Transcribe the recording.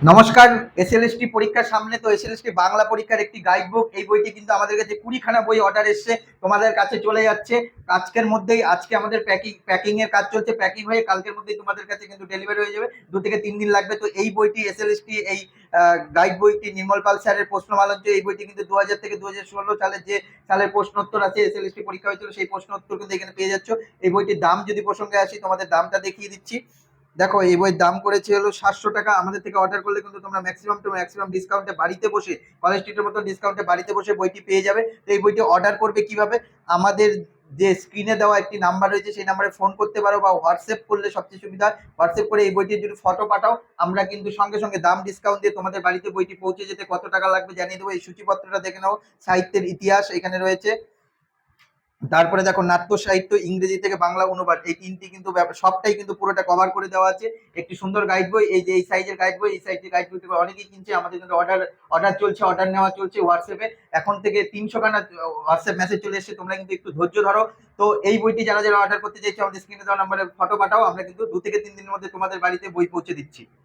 নমস্কার। এসএলএসটি পরীক্ষার সামনে, তো এসএলএসটি বাংলা পরীক্ষার একটি গাইড বুক, এই বইটি কিন্তু আমাদের কাছে 20খানা বই অর্ডার এসছে, তোমাদের কাছে চলে যাচ্ছে আজকের মধ্যেই। আজকে আমাদের প্যাকিং এর কাজ চলছে, প্যাকিং হয়ে কালকের মধ্যেই তোমাদের কাছে কিন্তু ডেলিভারি হয়ে যাবে। 2 থেকে 3 দিন লাগবে। তো এই বইটি এসএলএসটি এই গাইড বইটি নির্মল পাল স্যারের প্রশ্নমালঞ্চ। এই বইটি কিন্তু 2000 থেকে 2016 সালে যে সালের প্রশ্নোত্তর আছে, এসএলএসটি পরীক্ষা হয়েছিল সেই প্রশ্নোত্তর কিন্তু এখানে পেয়ে যাচ্ছ। এই বইটির দাম যদি প্রসঙ্গে আসি, তোমাদের দামটা দেখিয়ে দিচ্ছি। দেখো, এই বইয়ের দাম করেছে হলো 700 টাকা। আমাদের থেকে অর্ডার করলে কিন্তু তোমরা ম্যাক্সিমাম ডিসকাউন্টে বাড়িতে বসে, কলেজ স্ট্রিটের মতো ডিসকাউন্টে বাড়িতে বসে বইটি পেয়ে যাবে। তো এই বইটি অর্ডার করবে কিভাবে? আমাদের যে স্ক্রিনে দেওয়া একটি নাম্বার রয়েছে সেই নাম্বারে ফোন করতে পারো, বা হোয়াটসঅ্যাপ করলে সবচেয়ে সুবিধা। হোয়াটসঅ্যাপ করে এই বইটির যদি ফটো পাঠাও, আমরা কিন্তু সঙ্গে সঙ্গে দাম ডিসকাউন্ট দিয়ে তোমাদের বাড়িতে বইটি পৌঁছে যেতে কত টাকা লাগবে জানিয়ে দেবো। এই সূচিপত্রটা দেখে নাও। সাহিত্যের ইতিহাস এখানে রয়েছে। তারপরে দেখো, নাট্য সাহিত্য, ইংরেজি থেকে বাংলা অনুবাদ, এই তিনটি কিন্তু সবটাই কিন্তু পুরোটা কভার করে দেওয়া আছে। একটি সুন্দর গাইড বই, এই যে এই সাইজের গাইড বই, এই সাইজের গাইড বই অনেকেই কিনছে। আমাদের কিন্তু অর্ডার চলছে, অর্ডার নেওয়া চলছে হোয়াটসঅ্যাপে। এখন থেকে 300খানা হোয়াটসঅ্যাপ মেসেজ চলে এসেছে, তোমরা কিন্তু একটু ধৈর্য ধরো। তো এই বইটি যারা যারা অর্ডার করতে চাইছো, আমাদের স্ক্রিনে দেওয়া নাম্বারে ফটো পাঠাও, আমরা কিন্তু 2 থেকে 3 দিনের মধ্যে তোমাদের বাড়িতে বই পৌঁছে দিচ্ছি।